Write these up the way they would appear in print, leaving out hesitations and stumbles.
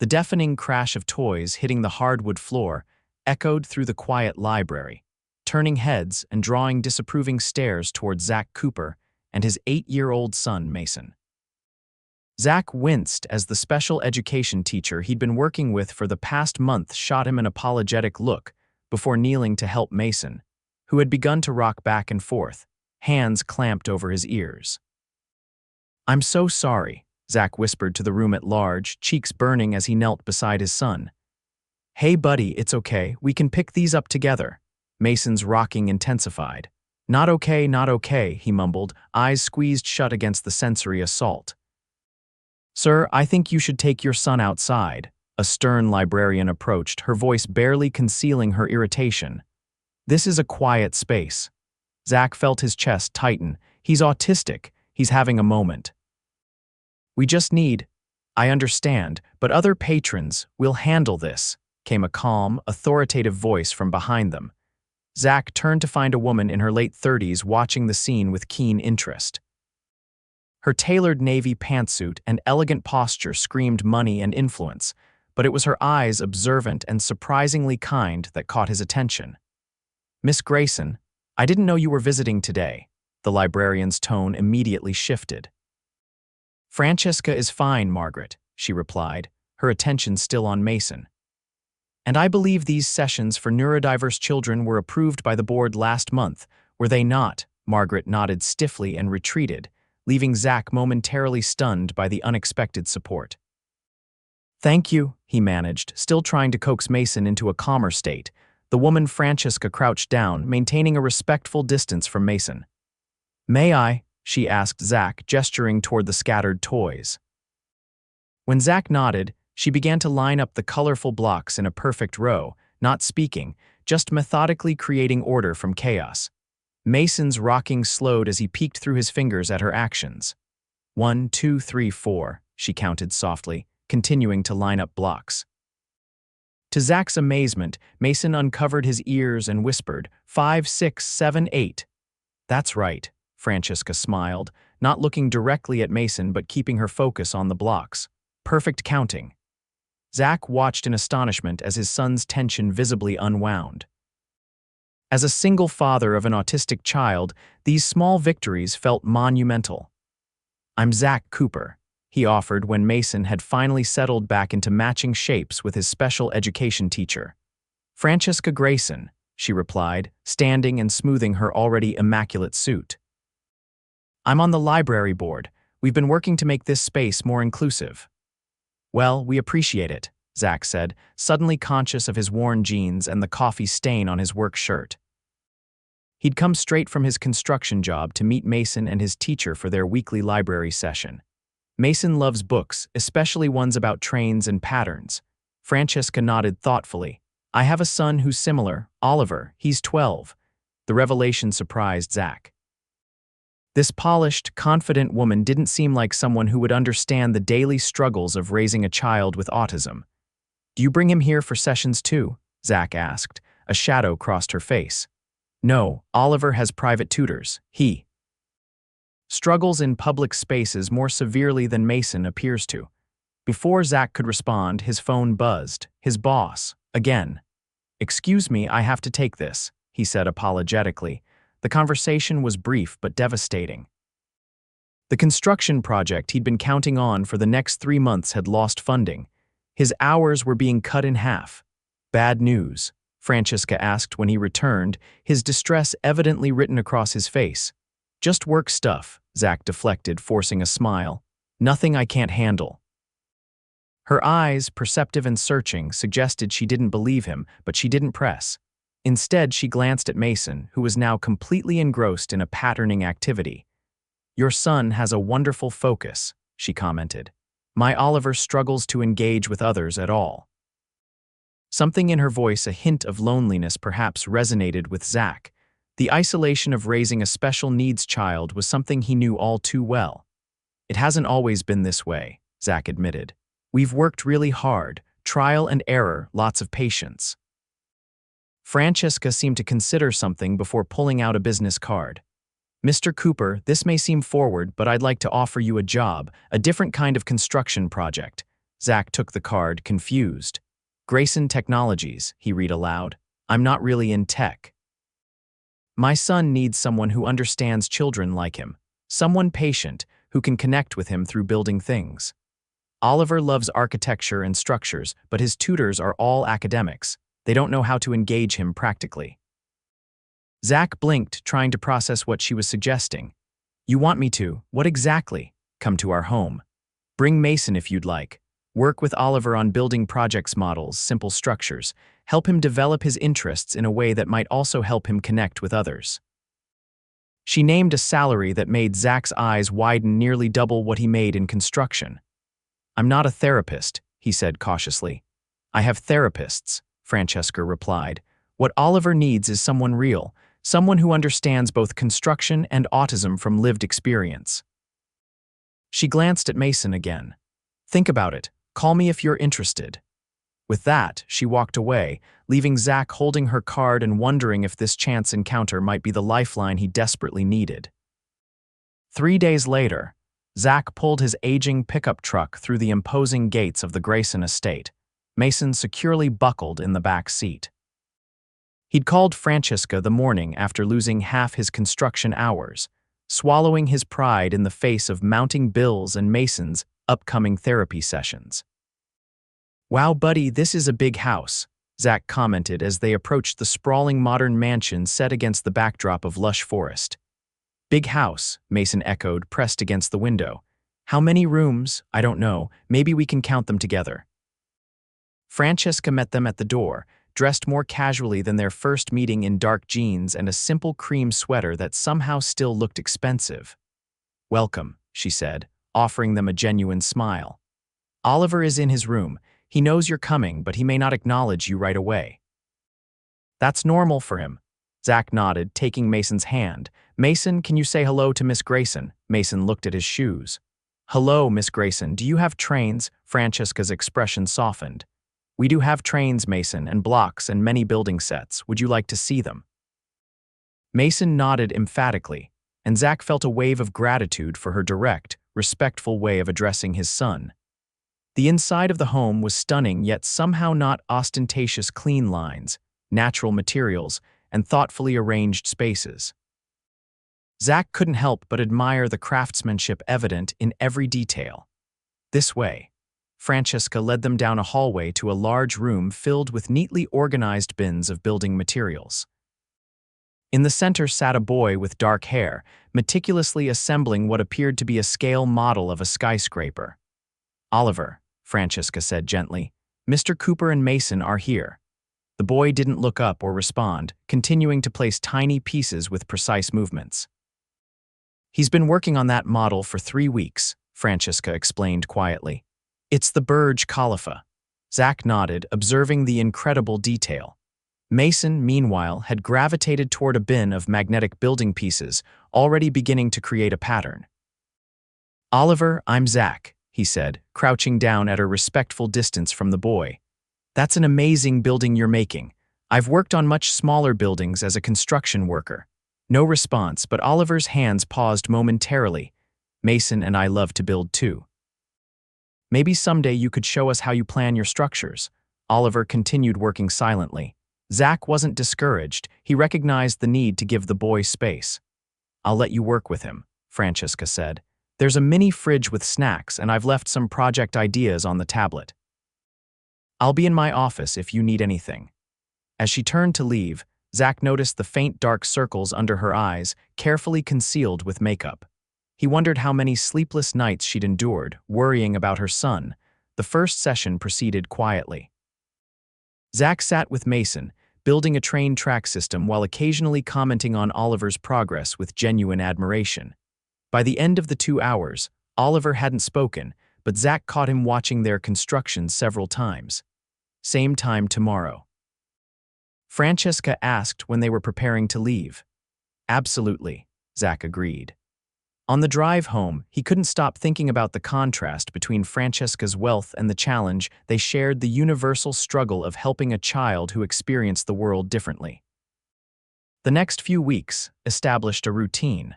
The deafening crash of toys hitting the hardwood floor echoed through the quiet library, turning heads and drawing disapproving stares toward Zach Cooper and his 8-year-old son, Mason. Zach winced as the special education teacher he'd been working with for the past month shot him an apologetic look before kneeling to help Mason, who had begun to rock back and forth, hands clamped over his ears. "I'm so sorry," Zach whispered to the room at large, cheeks burning as he knelt beside his son. "Hey buddy, it's okay, we can pick these up together." Mason's rocking intensified. Not okay," he mumbled, eyes squeezed shut against the sensory assault. "Sir, I think you should take your son outside," a stern librarian approached, her voice barely concealing her irritation. "This is a quiet space." Zach felt his chest tighten. "He's autistic. He's having a moment." "We just need—" "I understand, but other patrons will handle this," came a calm, authoritative voice from behind them. Zach turned to find a woman in her late 30s watching the scene with keen interest. Her tailored navy pantsuit and elegant posture screamed money and influence, but it was her eyes, observant and surprisingly kind, that caught his attention. "Miss Grayson, I didn't know you were visiting today." The librarian's tone immediately shifted. "Francesca is fine, Margaret," she replied, her attention still on Mason. "And I believe these sessions for neurodiverse children were approved by the board last month, were they not?" Margaret nodded stiffly and retreated, leaving Zach momentarily stunned by the unexpected support. "Thank you," he managed, still trying to coax Mason into a calmer state. The woman Francesca crouched down, maintaining a respectful distance from Mason. "May I?" she asked Zach, gesturing toward the scattered toys. When Zach nodded, she began to line up the colorful blocks in a perfect row, not speaking, just methodically creating order from chaos. Mason's rocking slowed as he peeked through his fingers at her actions. 1, 2, 3, 4, she counted softly, continuing to line up blocks. To Zach's amazement, Mason uncovered his ears and whispered, 5, 6, 7, 8. "That's right," Francesca smiled, not looking directly at Mason but keeping her focus on the blocks. "Perfect counting." Zach watched in astonishment as his son's tension visibly unwound. As a single father of an autistic child, these small victories felt monumental. "I'm Zach Cooper," he offered when Mason had finally settled back into matching shapes with his special education teacher. "Francesca Grayson," she replied, standing and smoothing her already immaculate suit. "I'm on the library board. We've been working to make this space more inclusive." "Well, we appreciate it," Zach said, suddenly conscious of his worn jeans and the coffee stain on his work shirt. He'd come straight from his construction job to meet Mason and his teacher for their weekly library session. Mason loves books, especially ones about trains and patterns. Francesca nodded thoughtfully. "I have a son who's similar, Oliver. He's 12. The revelation surprised Zach. This polished, confident woman didn't seem like someone who would understand the daily struggles of raising a child with autism. "Do you bring him here for sessions too?" Zach asked. A shadow crossed her face. "No, Oliver has private tutors. He struggles in public spaces more severely than Mason appears to." Before Zach could respond, his phone buzzed. His boss, again. "Excuse me, I have to take this," he said apologetically. The conversation was brief but devastating. The construction project he'd been counting on for the next 3 months had lost funding. His hours were being cut in half. "Bad news?" Francesca asked when he returned, his distress evidently written across his face. "Just work stuff," Zach deflected, forcing a smile. "Nothing I can't handle." Her eyes, perceptive and searching, suggested she didn't believe him, but she didn't press. Instead, she glanced at Mason, who was now completely engrossed in a patterning activity. "Your son has a wonderful focus," she commented. "My Oliver struggles to engage with others at all." Something in her voice, a hint of loneliness perhaps, resonated with Zach. The isolation of raising a special needs child was something he knew all too well. "It hasn't always been this way," Zach admitted. "We've worked really hard, trial and error, lots of patience." Francesca seemed to consider something before pulling out a business card. "Mr. Cooper, this may seem forward, but I'd like to offer you a job, a different kind of construction project." Zach took the card, confused. Grayson Technologies, he read aloud. I'm not really in tech. My son needs someone who understands children like him. Someone patient, who can connect with him through building things. Oliver loves architecture and structures, but his tutors are all academics. They don't know how to engage him practically. Zach blinked, trying to process what she was suggesting. You want me to? What exactly? Come to our home. Bring Mason if you'd like. Work with Oliver on building projects models, simple structures. Help him develop his interests in a way that might also help him connect with others. She named a salary that made Zach's eyes widen, nearly double what he made in construction. I'm not a therapist, he said cautiously. I have therapists, Francesca replied. What Oliver needs is someone real, someone who understands both construction and autism from lived experience. She glanced at Mason again. Think about it. Call me if you're interested. With that, she walked away, leaving Zach holding her card and wondering if this chance encounter might be the lifeline he desperately needed. 3 days later, Zach pulled his aging pickup truck through the imposing gates of the Grayson estate, Mason securely buckled in the back seat. He'd called Francesca the morning after losing half his construction hours, swallowing his pride in the face of mounting bills and Mason's upcoming therapy sessions. Wow, buddy, this is a big house, Zach commented as they approached the sprawling modern mansion set against the backdrop of lush forest. Big house, Mason echoed, pressed against the window. How many rooms? I don't know. Maybe we can count them together. Francesca met them at the door, dressed more casually than their first meeting in dark jeans and a simple cream sweater that somehow still looked expensive. Welcome, she said, offering them a genuine smile. Oliver is in his room. He knows you're coming, but he may not acknowledge you right away. That's normal for him. Zach nodded, taking Mason's hand. Mason, can you say hello to Miss Grayson? Mason looked at his shoes. Hello, Miss Grayson. Do you have trains? Francesca's expression softened. We do have trains, Mason, and blocks and many building sets. Would you like to see them? Mason nodded emphatically, and Zach felt a wave of gratitude for her direct, respectful way of addressing his son. The inside of the home was stunning, yet somehow not ostentatious. Clean lines, natural materials, and thoughtfully arranged spaces. Zach couldn't help but admire the craftsmanship evident in every detail. This way, Francesca led them down a hallway to a large room filled with neatly organized bins of building materials. In the center sat a boy with dark hair, meticulously assembling what appeared to be a scale model of a skyscraper. Oliver, Francesca said gently, Mr. Cooper and Mason are here. The boy didn't look up or respond, continuing to place tiny pieces with precise movements. He's been working on that model for 3 weeks, Francesca explained quietly. It's the Burj Khalifa. Zach nodded, observing the incredible detail. Mason, meanwhile, had gravitated toward a bin of magnetic building pieces, already beginning to create a pattern. Oliver, I'm Zach, he said, crouching down at a respectful distance from the boy. That's an amazing building you're making. I've worked on much smaller buildings as a construction worker. No response, but Oliver's hands paused momentarily. Mason and I love to build too. Maybe someday you could show us how you plan your structures. Oliver continued working silently. Zach wasn't discouraged. He recognized the need to give the boy space. I'll let you work with him, Francesca said. There's a mini fridge with snacks, and I've left some project ideas on the tablet. I'll be in my office if you need anything. As she turned to leave, Zach noticed the faint dark circles under her eyes, carefully concealed with makeup. He wondered how many sleepless nights she'd endured, worrying about her son. The first session proceeded quietly. Zach sat with Mason, building a train track system while occasionally commenting on Oliver's progress with genuine admiration. By the end of the 2 hours, Oliver hadn't spoken, but Zach caught him watching their construction several times. Same time tomorrow. Francesca asked when they were preparing to leave. Absolutely, Zach agreed. On the drive home, he couldn't stop thinking about the contrast between Francesca's wealth and the challenge they shared, the universal struggle of helping a child who experienced the world differently. The next few weeks established a routine.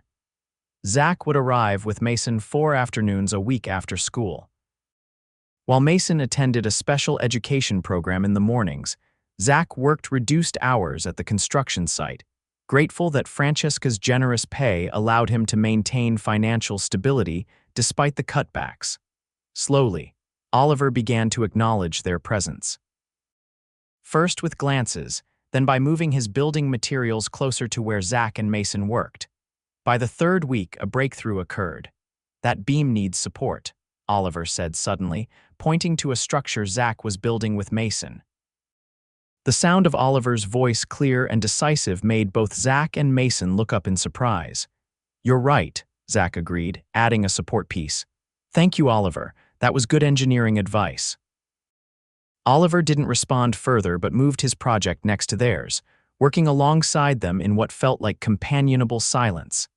Zach would arrive with Mason 4 afternoons a week after school. While Mason attended a special education program in the mornings, Zach worked reduced hours at the construction site, grateful that Francesca's generous pay allowed him to maintain financial stability despite the cutbacks. Slowly, Oliver began to acknowledge their presence. First with glances, then by moving his building materials closer to where Zach and Mason worked. By the third week, a breakthrough occurred. "That beam needs support," Oliver said suddenly, pointing to a structure Zach was building with Mason. The sound of Oliver's voice, clear and decisive, made both Zach and Mason look up in surprise. "You're right," Zach agreed, adding a support piece. "Thank you, Oliver. That was good engineering advice." Oliver didn't respond further but moved his project next to theirs, working alongside them in what felt like companionable silence.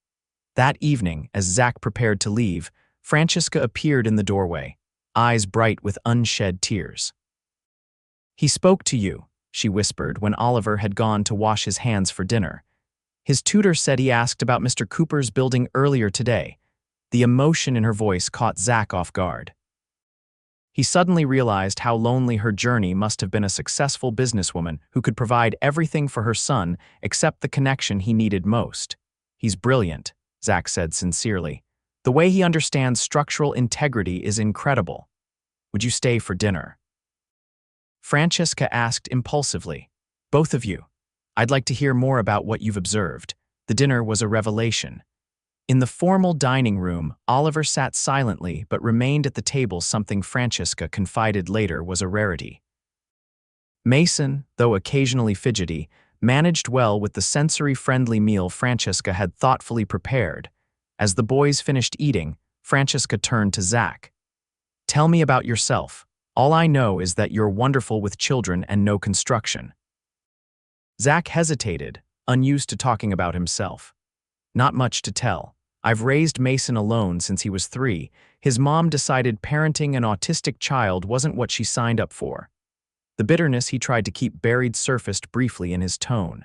That evening, as Zach prepared to leave, Francesca appeared in the doorway, eyes bright with unshed tears. "He spoke to you," she whispered when Oliver had gone to wash his hands for dinner. "His tutor said he asked about Mr. Cooper's building earlier today." The emotion in her voice caught Zach off guard. He suddenly realized how lonely her journey must have been. A successful businesswoman who could provide everything for her son except the connection he needed most. "He's brilliant," Zach said sincerely. "The way he understands structural integrity is incredible. Would you stay for dinner?" Francesca asked impulsively. "Both of you. I'd like to hear more about what you've observed." The dinner was a revelation. In the formal dining room, Oliver sat silently but remained at the table, something Francesca confided later was a rarity. Mason, though occasionally fidgety, managed well with the sensory-friendly meal Francesca had thoughtfully prepared. As the boys finished eating, Francesca turned to Zach. "Tell me about yourself. All I know is that you're wonderful with children and no construction." Zach hesitated, unused to talking about himself. "Not much to tell. I've raised Mason alone since he was 3. His mom decided parenting an autistic child wasn't what she signed up for." The bitterness he tried to keep buried surfaced briefly in his tone.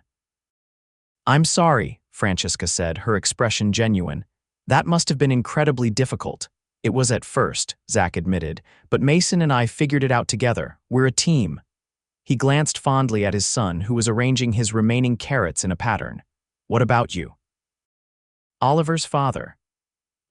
"I'm sorry," Francesca said, her expression genuine. "That must have been incredibly difficult." "It was at first," Zach admitted, "but Mason and I figured it out together. We're a team." He glanced fondly at his son, who was arranging his remaining carrots in a pattern. "What about you?" "Oliver's father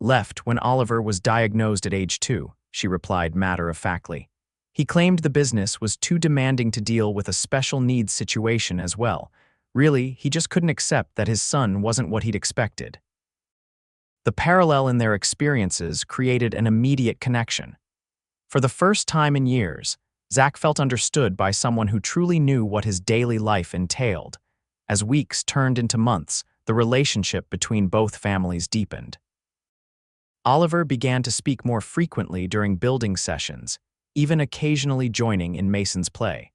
left when Oliver was diagnosed at age 2, she replied matter-of-factly. "He claimed the business was too demanding to deal with a special needs situation as well. Really, he just couldn't accept that his son wasn't what he'd expected." The parallel in their experiences created an immediate connection. For the first time in years, Zach felt understood by someone who truly knew what his daily life entailed. As weeks turned into months, the relationship between both families deepened. Oliver began to speak more frequently during building sessions, even occasionally joining in Mason's play.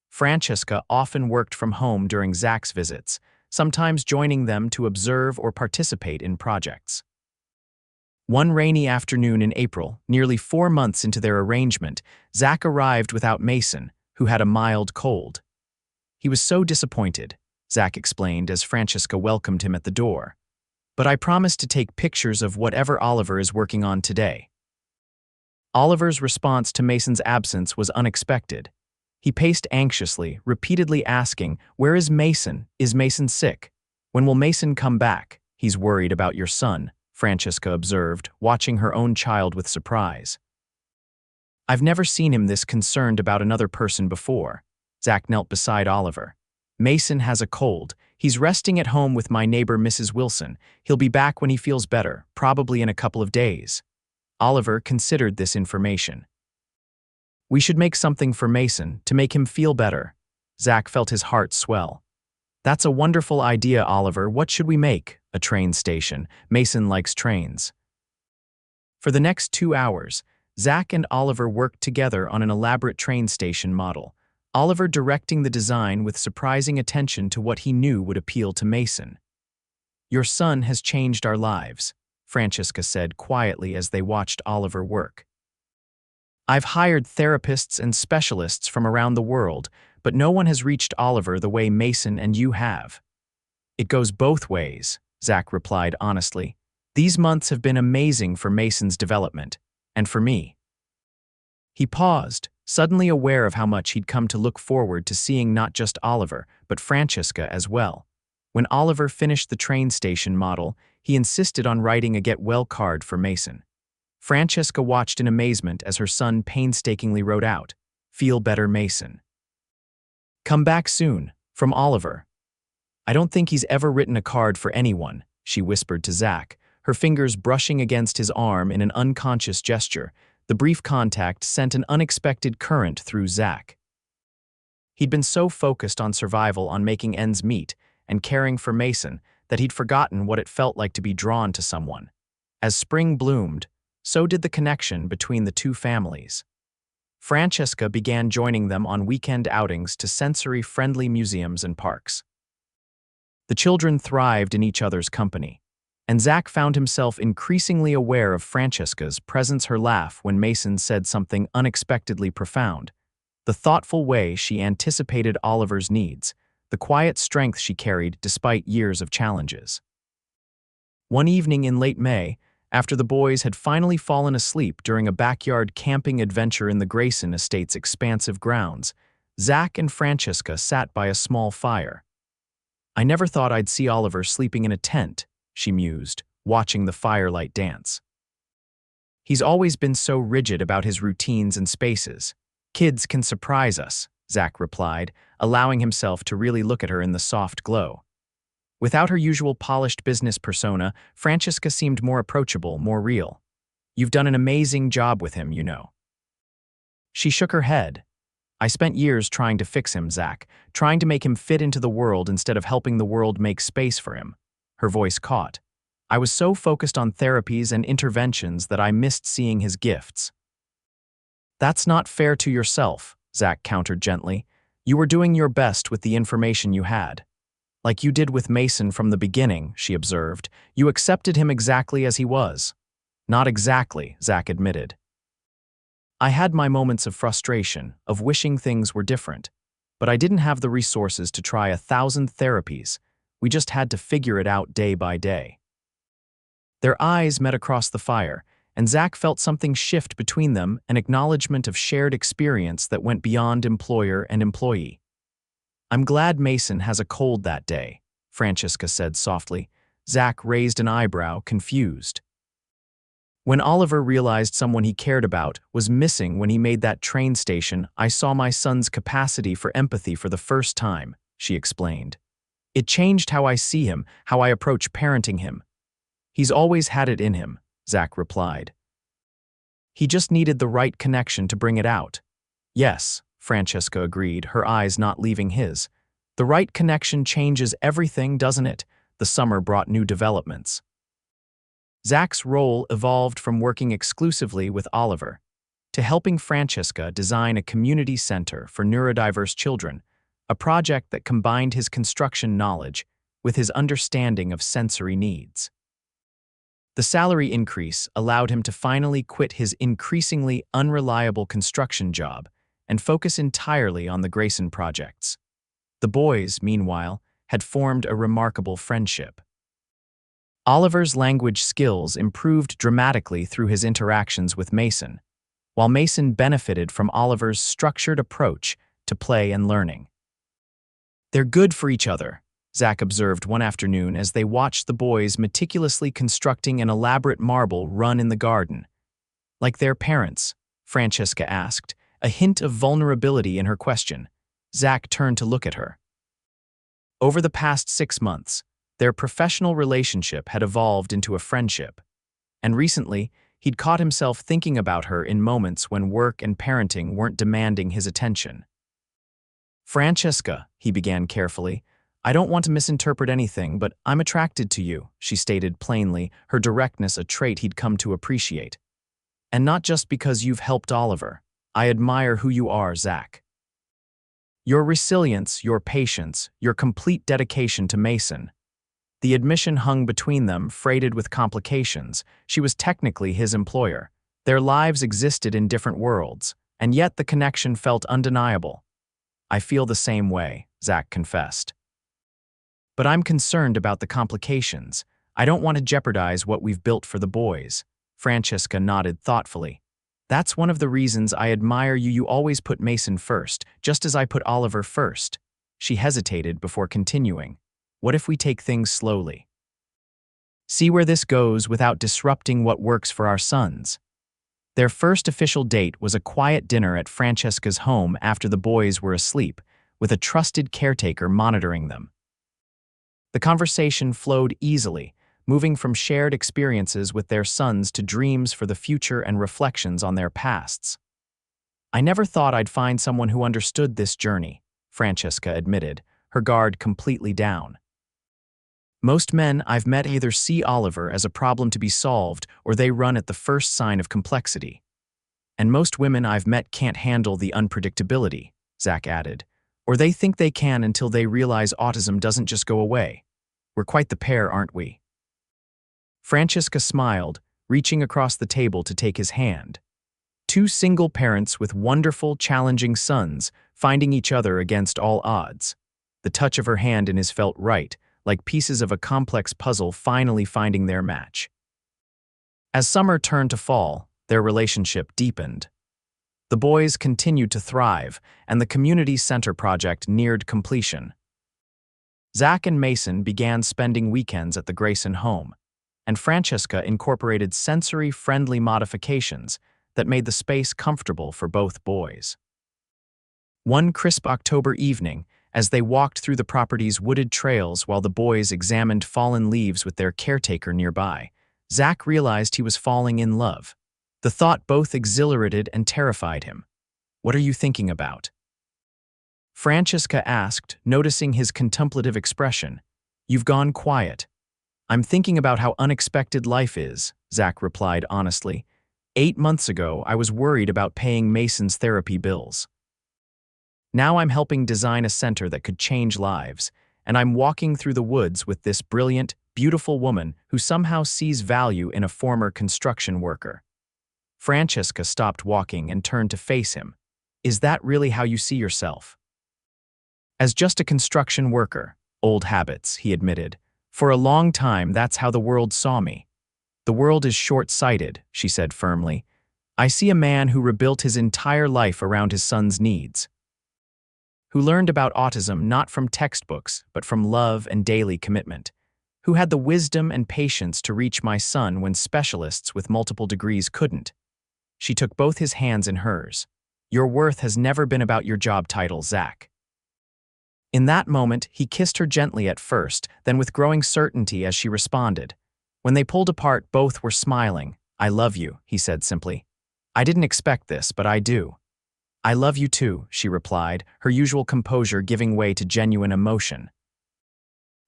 Francesca often worked from home during Zach's visits, sometimes joining them to observe or participate in projects. One rainy afternoon in April, nearly 4 months into their arrangement, Zach arrived without Mason, who had a mild cold. He was so disappointed, Zach explained as Francesca welcomed him at the door. "But I promised to take pictures of whatever Oliver is working on today." Oliver's response to Mason's absence was unexpected. He paced anxiously, repeatedly asking, "Where is Mason? Is Mason sick? When will Mason come back?" "He's worried about your son," Francesca observed, watching her own child with surprise. "I've never seen him this concerned about another person before." Zach knelt beside Oliver. "Mason has a cold. He's resting at home with my neighbor Mrs. Wilson. He'll be back when he feels better, probably in a couple of days." Oliver considered this information. "We should make something for Mason to make him feel better." Zach felt his heart swell. "That's a wonderful idea, Oliver. What should we make?" "A train station. Mason likes trains." For the next 2 hours, Zach and Oliver worked together on an elaborate train station model, Oliver directing the design with surprising attention to what he knew would appeal to Mason. "Your son has changed our lives," Francesca said quietly as they watched Oliver work. "I've hired therapists and specialists from around the world, but no one has reached Oliver the way Mason and you have." "It goes both ways," Zach replied honestly. "These months have been amazing for Mason's development, and for me." He paused, suddenly aware of how much he'd come to look forward to seeing not just Oliver, but Francesca as well. When Oliver finished the train station model, he insisted on writing a get-well card for Mason. Francesca watched in amazement as her son painstakingly wrote out, "Feel better, Mason. Come back soon, from Oliver." "I don't think he's ever written a card for anyone," she whispered to Zach, her fingers brushing against his arm in an unconscious gesture. The brief contact sent an unexpected current through Zach. He'd been so focused on survival, on making ends meet, and caring for Mason, that he'd forgotten what it felt like to be drawn to someone. As spring bloomed, so did the connection between the two families. Francesca began joining them on weekend outings to sensory-friendly museums and parks. The children thrived in each other's company, and Zach found himself increasingly aware of Francesca's presence, her laugh when Mason said something unexpectedly profound, the thoughtful way she anticipated Oliver's needs, the quiet strength she carried despite years of challenges. One evening in late May, after the boys had finally fallen asleep during a backyard camping adventure in the Grayson estate's expansive grounds, Zach and Francesca sat by a small fire. "I never thought I'd see Oliver sleeping in a tent," she mused, watching the firelight dance. "He's always been so rigid about his routines and spaces. Kids can surprise us," Zach replied, allowing himself to really look at her in the soft glow. Without her usual polished business persona, Francesca seemed more approachable, more real. "You've done an amazing job with him, you know." She shook her head. "I spent years trying to fix him, Zach, trying to make him fit into the world instead of helping the world make space for him." Her voice caught. "I was so focused on therapies and interventions that I missed seeing his gifts." "That's not fair to yourself," Zach countered gently. "You were doing your best with the information you had. Like you did with Mason from the beginning," she observed. "You accepted him exactly as he was." "Not exactly," Zach admitted. "I had my moments of frustration, of wishing things were different. But I didn't have the resources to try 1,000 therapies. We just had to figure it out day by day." Their eyes met across the fire, and Zach felt something shift between them, an acknowledgement of shared experience that went beyond employer and employee. "I'm glad Mason has a cold that day," Francesca said softly. Zach raised an eyebrow, confused. "When Oliver realized someone he cared about was missing when he made that train station, I saw my son's capacity for empathy for the first time," she explained. "It changed how I see him, how I approach parenting him." "He's always had it in him," Zach replied. "He just needed the right connection to bring it out." "Yes," Francesca agreed, her eyes not leaving his. "The right connection changes everything, doesn't it?" The summer brought new developments. Zach's role evolved from working exclusively with Oliver to helping Francesca design a community center for neurodiverse children, a project that combined his construction knowledge with his understanding of sensory needs. The salary increase allowed him to finally quit his increasingly unreliable construction job and focus entirely on the Grayson projects. The boys, meanwhile, had formed a remarkable friendship. Oliver's language skills improved dramatically through his interactions with Mason, while Mason benefited from Oliver's structured approach to play and learning. "They're good for each other," Zach observed one afternoon as they watched the boys meticulously constructing an elaborate marble run in the garden. "Like their parents?" Francesca asked, a hint of vulnerability in her question. Zach turned to look at her. Over the past 6 months, their professional relationship had evolved into a friendship, and recently, he'd caught himself thinking about her in moments when work and parenting weren't demanding his attention. "Francesca," he began carefully, "I don't want to misinterpret anything, but I'm attracted to you," she stated plainly, her directness a trait he'd come to appreciate. "And not just because you've helped Oliver. I admire who you are, Zach. Your resilience, your patience, your complete dedication to Mason." The admission hung between them, freighted with complications. She was technically his employer. Their lives existed in different worlds, and yet the connection felt undeniable. "I feel the same way," Zach confessed. "But I'm concerned about the complications. I don't want to jeopardize what we've built for the boys." Francesca nodded thoughtfully. That's one of the reasons I admire you. You always put Mason first, just as I put Oliver first. She hesitated before continuing. What if we take things slowly? See where this goes without disrupting what works for our sons. Their first official date was a quiet dinner at Francesca's home after the boys were asleep, with a trusted caretaker monitoring them. The conversation flowed easily, moving from shared experiences with their sons to dreams for the future and reflections on their pasts. I never thought I'd find someone who understood this journey, Francesca admitted, her guard completely down. Most men I've met either see Oliver as a problem to be solved or they run at the first sign of complexity. And most women I've met can't handle the unpredictability, Zach added, or they think they can until they realize autism doesn't just go away. We're quite the pair, aren't we? Francesca smiled, reaching across the table to take his hand. Two single parents with wonderful, challenging sons, finding each other against all odds. The touch of her hand in his felt right, like pieces of a complex puzzle finally finding their match. As summer turned to fall, their relationship deepened. The boys continued to thrive, and the community center project neared completion. Zach and Mason began spending weekends at the Grayson home, and Francesca incorporated sensory-friendly modifications that made the space comfortable for both boys. One crisp October evening, as they walked through the property's wooded trails while the boys examined fallen leaves with their caretaker nearby, Zach realized he was falling in love. The thought both exhilarated and terrified him. "What are you thinking about?" Francesca asked, noticing his contemplative expression. "You've gone quiet." "I'm thinking about how unexpected life is," Zach replied honestly. 8 months ago, I was worried about paying Mason's therapy bills. Now I'm helping design a center that could change lives, and I'm walking through the woods with this brilliant, beautiful woman who somehow sees value in a former construction worker. Francesca stopped walking and turned to face him. "Is that really how you see yourself?" "As just a construction worker. Old habits," he admitted. "For a long time, that's how the world saw me." "The world is short-sighted," she said firmly. "I see a man who rebuilt his entire life around his son's needs. Who learned about autism not from textbooks, but from love and daily commitment. Who had the wisdom and patience to reach my son when specialists with multiple degrees couldn't." She took both his hands in hers. "Your worth has never been about your job title, Zach." In that moment, he kissed her gently at first, then with growing certainty as she responded. When they pulled apart, both were smiling. "I love you," he said simply. "I didn't expect this, but I do." "I love you too," she replied, her usual composure giving way to genuine emotion.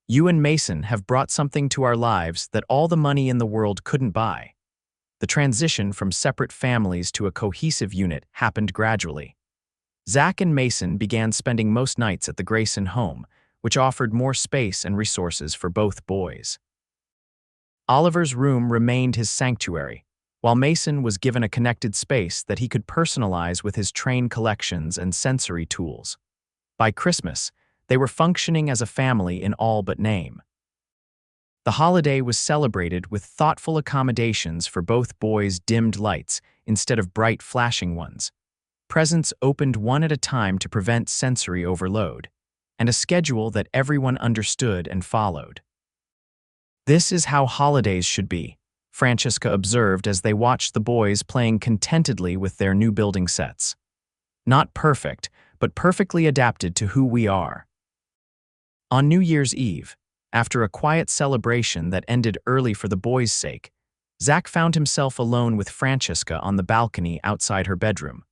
"You and Mason have brought something to our lives that all the money in the world couldn't buy." The transition from separate families to a cohesive unit happened gradually. Zach and Mason began spending most nights at the Grayson home, which offered more space and resources for both boys. Oliver's room remained his sanctuary, while Mason was given a connected space that he could personalize with his train collections and sensory tools. By Christmas, they were functioning as a family in all but name. The holiday was celebrated with thoughtful accommodations for both boys' dimmed lights instead of bright flashing ones. Presents opened one at a time to prevent sensory overload, and a schedule that everyone understood and followed. "This is how holidays should be," Francesca observed as they watched the boys playing contentedly with their new building sets. "Not perfect, but perfectly adapted to who we are." On New Year's Eve, after a quiet celebration that ended early for the boys' sake, Zach found himself alone with Francesca on the balcony outside her bedroom,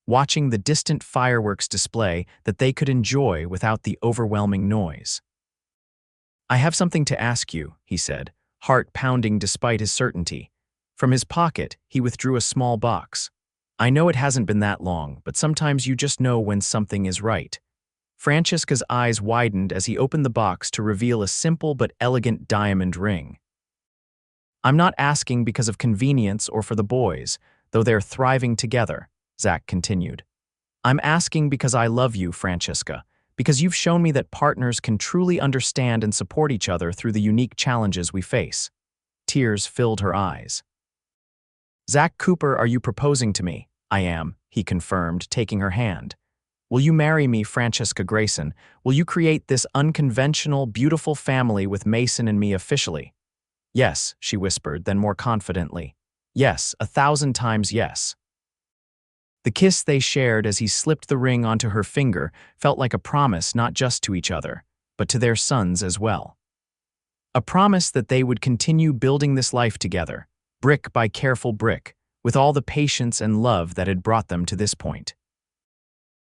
watching the distant fireworks display that they could enjoy without the overwhelming noise. "I have something to ask you," he said, heart pounding despite his certainty. From his pocket, he withdrew a small box. "I know it hasn't been that long, but sometimes you just know when something is right." Francesca's eyes widened as he opened the box to reveal a simple but elegant diamond ring. "I'm not asking because of convenience or for the boys, though they're thriving together," Zach continued. "I'm asking because I love you, Francesca, because you've shown me that partners can truly understand and support each other through the unique challenges we face." Tears filled her eyes. "Zach Cooper, are you proposing to me?" "I am," he confirmed, taking her hand. "Will you marry me, Francesca Grayson? Will you create this unconventional, beautiful family with Mason and me officially?" "Yes," she whispered, then more confidently. "Yes, 1,000 times yes." The kiss they shared as he slipped the ring onto her finger felt like a promise not just to each other, but to their sons as well. A promise that they would continue building this life together, brick by careful brick, with all the patience and love that had brought them to this point.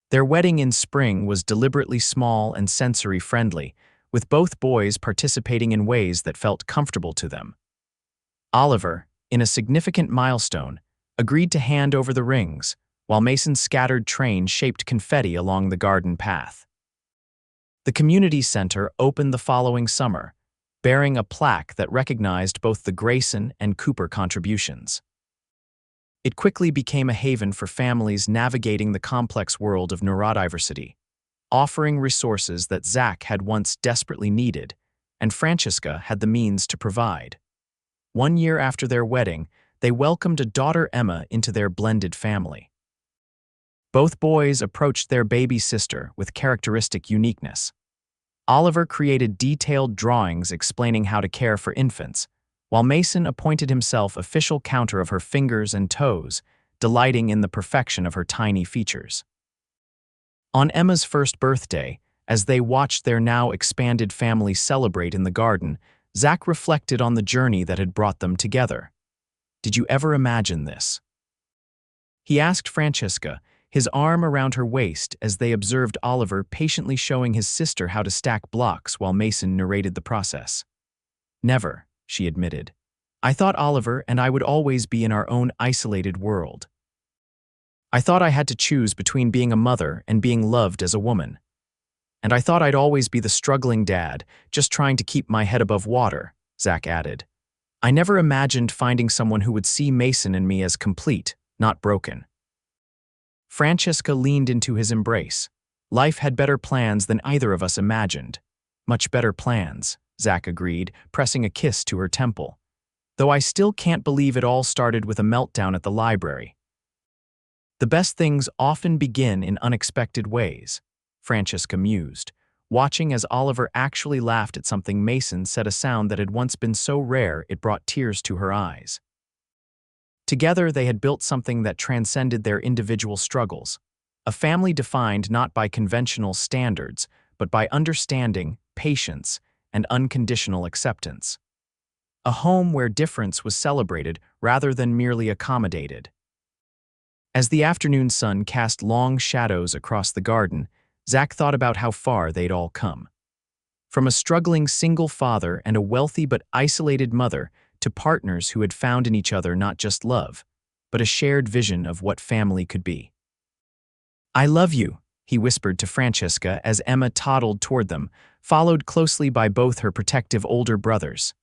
Their wedding in spring was deliberately small and sensory-friendly, with both boys participating in ways that felt comfortable to them. Oliver, in a significant milestone, agreed to hand over the rings, while Mason's scattered train shaped confetti along the garden path. The community center opened the following summer, bearing a plaque that recognized both the Grayson and Cooper contributions. It quickly became a haven for families navigating the complex world of neurodiversity, offering resources that Zach had once desperately needed, and Francesca had the means to provide. 1 year after their wedding, they welcomed a daughter, Emma, into their blended family. Both boys approached their baby sister with characteristic uniqueness. Oliver created detailed drawings explaining how to care for infants, while Mason appointed himself official counter of her fingers and toes, delighting in the perfection of her tiny features. On Emma's first birthday, as they watched their now expanded family celebrate in the garden, Zach reflected on the journey that had brought them together. "Did you ever imagine this?" he asked Francesca, his arm around her waist as they observed Oliver patiently showing his sister how to stack blocks while Mason narrated the process. "Never," she admitted. "I thought Oliver and I would always be in our own isolated world. I thought I had to choose between being a mother and being loved as a woman. And I thought I'd always be the struggling dad, just trying to keep my head above water," Zach added. "I never imagined finding someone who would see Mason and me as complete, not broken." Francesca leaned into his embrace. "Life had better plans than either of us imagined." "Much better plans," Zach agreed, pressing a kiss to her temple. "Though I still can't believe it all started with a meltdown at the library." "The best things often begin in unexpected ways," Francesca mused, watching as Oliver actually laughed at something Mason said, a sound that had once been so rare it brought tears to her eyes. Together they had built something that transcended their individual struggles, a family defined not by conventional standards, but by understanding, patience, and unconditional acceptance. A home where difference was celebrated rather than merely accommodated. As the afternoon sun cast long shadows across the garden, Zach thought about how far they'd all come. From a struggling single father and a wealthy but isolated mother to partners who had found in each other not just love, but a shared vision of what family could be. "I love you," he whispered to Francesca as Emma toddled toward them, followed closely by both her protective older brothers.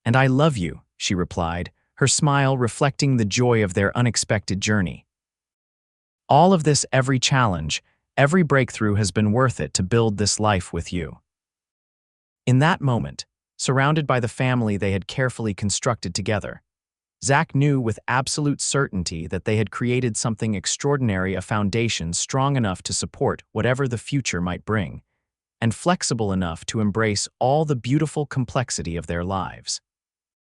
"And I love you," she replied, her smile reflecting the joy of their unexpected journey. "All of this, every challenge, every breakthrough has been worth it to build this life with you." In that moment, surrounded by the family they had carefully constructed together, Zach knew with absolute certainty that they had created something extraordinary, a foundation strong enough to support whatever the future might bring, and flexible enough to embrace all the beautiful complexity of their lives.